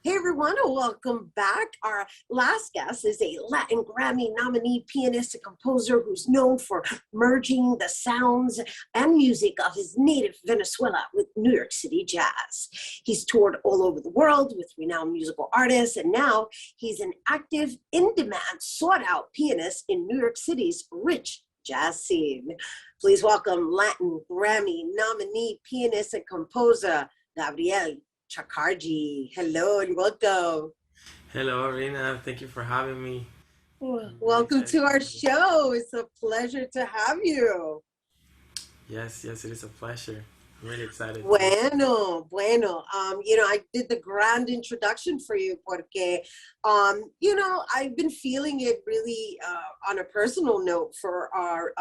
Hey everyone, and welcome back. Our last guest is a Latin Grammy nominee pianist and composer who's known for merging the sounds and music of his native Venezuela with New York City jazz. He's toured all over the world with renowned musical artists, and now he's an active, in-demand, sought-out pianist in New York City's rich jazz scene. Please welcome Latin Grammy nominee pianist and composer Gabriel Chakarji. Hello and welcome. Hello, Rhina. Thank you for having me. I'm really Welcome excited to to our be here. show. It's a pleasure to have you. Yes, it is a pleasure. I'm really excited too. Bueno. I did the grand introduction for you porque, I've been feeling it really on a personal note for our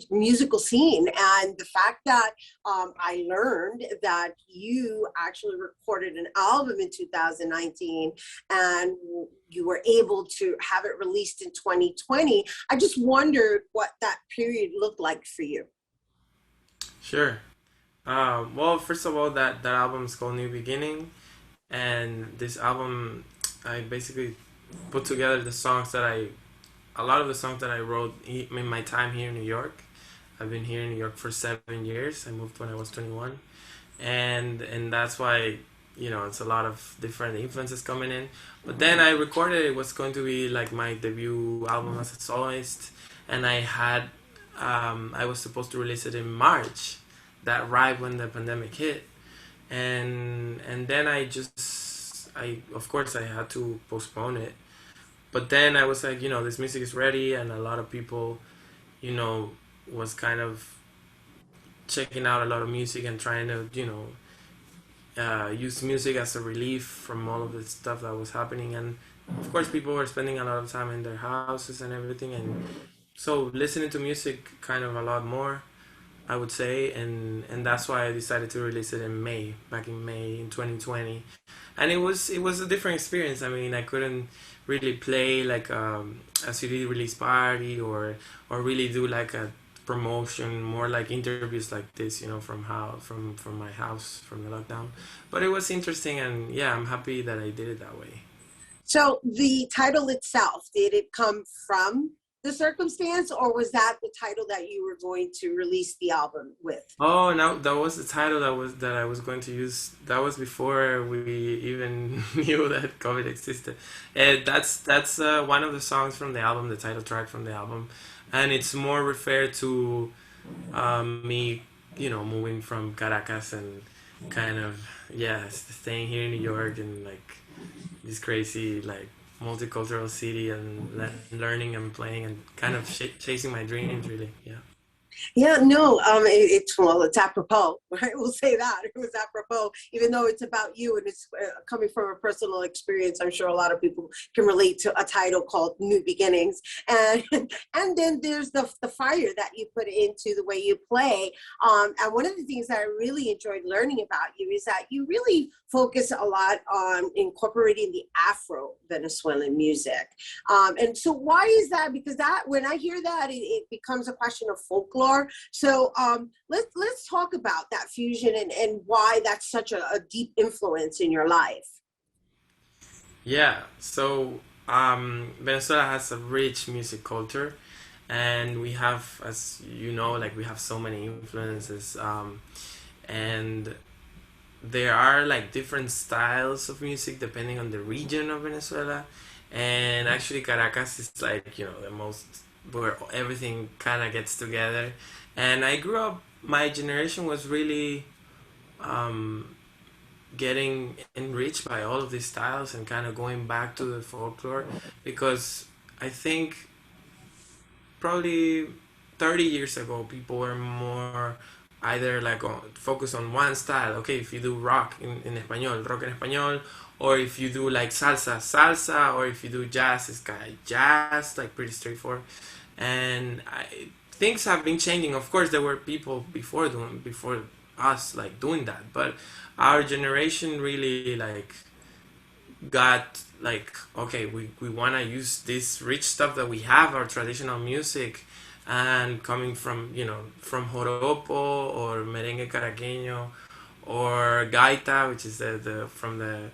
musical scene. And the fact that I learned that you actually recorded an album in 2019 and you were able to have it released in 2020. I just wondered what that period looked like for you. Sure. Well, first of all, that album is called New Beginning, and this album, I basically put together a lot of the songs that I wrote in my time here in New York. I've been here in New York for 7 years. I moved when I was 21, and that's why it's a lot of different influences coming in. But then I recorded it was going to be like my debut album as a soloist, and I was supposed to release it in March, that right when the pandemic hit, and then I of course I had to postpone it. But then I was like, this music is ready, and a lot of people, you know, was kind of checking out a lot of music and trying to use music as a relief from all of the stuff that was happening. And of course people were spending a lot of time in their houses and everything, and so listening to music kind of a lot more, I would say. And that's why I decided to release it in May, back in May in 2020. And it was a different experience. I mean, I couldn't really play like a CD release party, or really do like a promotion, more like interviews like this, from my house, from the lockdown. But it was interesting, and yeah, I'm happy that I did it that way. So the title itself, did it come from the circumstance or was that the title that you were going to release the album with? Oh, no, that was the title that I was going to use. That was before we even knew that COVID existed. That's one of the songs from the album, the title track from the album, and it's more referred to me, moving from Caracas and kind of, yeah, staying here in New York, and like this crazy like multicultural city, and learning and playing and kind of chasing my dreams, really. Yeah. Yeah, no, it's apropos, right? We'll say that it was apropos, even though it's about you and it's coming from a personal experience. I'm sure a lot of people can relate to a title called New Beginnings, and and then there's the fire that you put into the way you play. And one of the things that I really enjoyed learning about you is that you really focus a lot on incorporating the Afro-Venezuelan music. And so why is that? Because that when I hear that, it becomes a question of folklore. So let's talk about that fusion and why that's such a deep influence in your life. Yeah, so Venezuela has a rich music culture, and we have, as you know, like we have so many influences, and there are like different styles of music depending on the region of Venezuela, and actually Caracas is like the most where everything kind of gets together. And I grew up. My generation was really um, getting enriched by all of these styles and kind of going back to the folklore, because I think probably 30 years ago people were more either like focus on one style. Okay, if you do rock in español, rock en español, or if you do like salsa, or if you do jazz, it's kind of jazz, like pretty straightforward. And things have been changing. Of course there were people before us like doing that, but our generation really like got like, okay, we want to use this rich stuff that we have, our traditional music, and coming from from joropo or merengue caraqueño or gaita, which is the from the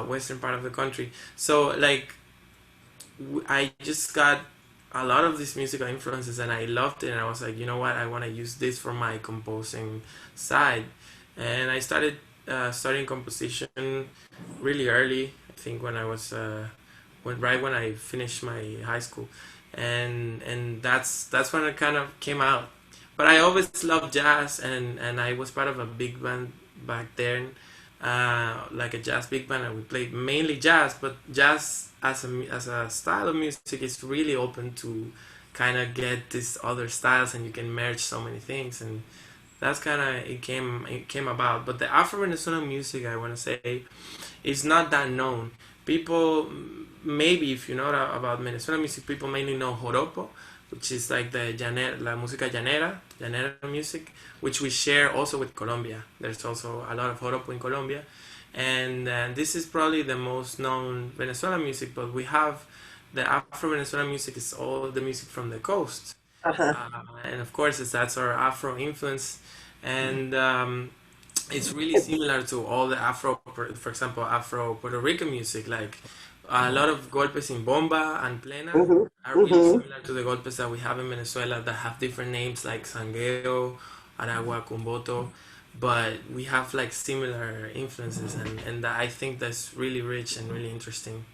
western part of the country. So like I just got a lot of these musical influences and I loved it, and I was like, you know what, I want to use this for my composing side. And I started studying composition really early. I think when I was right when I finished my high school, and that's when it kind of came out. But I always loved jazz, and I was part of a big band back then, like a jazz big band, and we played mainly jazz. But jazz as a style of music is really open to kind of get these other styles, and you can merge so many things, and that's kind of it came about. But the Afro-Venezuelan music, I want to say, is not that known. People, maybe if you know about Venezuelan music, people mainly know joropo, which is like the la música llanera music, which we share also with Colombia. There's also a lot of joropo in Colombia, and this is probably the most known Venezuelan music. But we have the Afro-Venezuelan music is all the music from the coast, Uh-huh. and of course that's our Afro influence, and it's really similar to all the Afro, for example, Afro Puerto Rican music. Like a lot of golpes in bomba and plena Hmm. are really Hmm. similar to the golpes that we have in Venezuela that have different names like sangueo, aragua, cumboto, but we have like similar influences, and I think that's really rich and really interesting.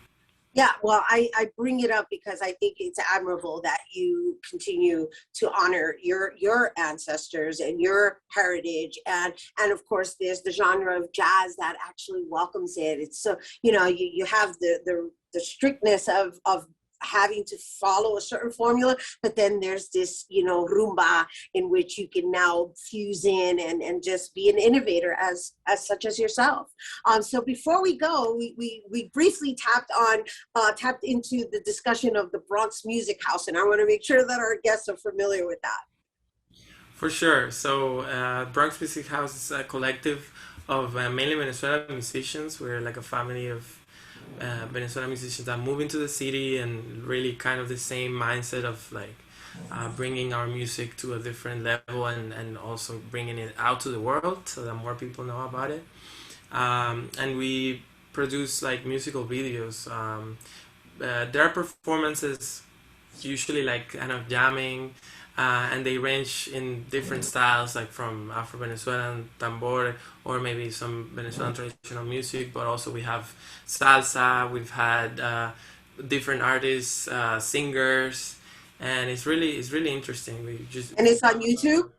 Yeah, well, I bring it up because I think it's admirable that you continue to honor your ancestors and your heritage, and of course there's the genre of jazz that actually welcomes it. It's so, you have the strictness of having to follow a certain formula, but then there's this, rumba in which you can now fuse in and just be an innovator as such as yourself. So before we go, we briefly tapped into the discussion of the Bronx Music House, and I want to make sure that our guests are familiar with that. For sure. So, Bronx Music House is a collective of mainly Venezuelan musicians. We're like a family of Venezuelan musicians that move into the city, and really kind of the same mindset of like bringing our music to a different level, and also bringing it out to the world so that more people know about it. And we produce like musical videos. There are performances usually like kind of jamming, and they range in different styles, like from Afro-Venezuelan tambor or maybe some Venezuelan traditional music. But also we have salsa. We've had different artists, singers, and it's really interesting. We just And it's on YouTube.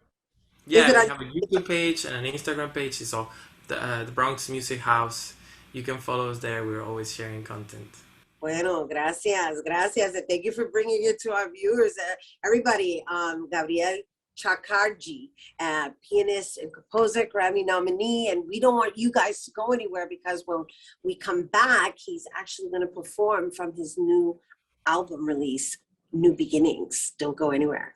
Is yeah, it we on? have a YouTube page and an Instagram page. It's all the Bronx Music House. You can follow us there. We're always sharing content. Bueno, gracias, gracias, and thank you for bringing it to our viewers. Everybody, Gabriel Chakarji, pianist and composer, Grammy nominee, and we don't want you guys to go anywhere because when we come back, he's actually going to perform from his new album release, New Beginnings. Don't go anywhere.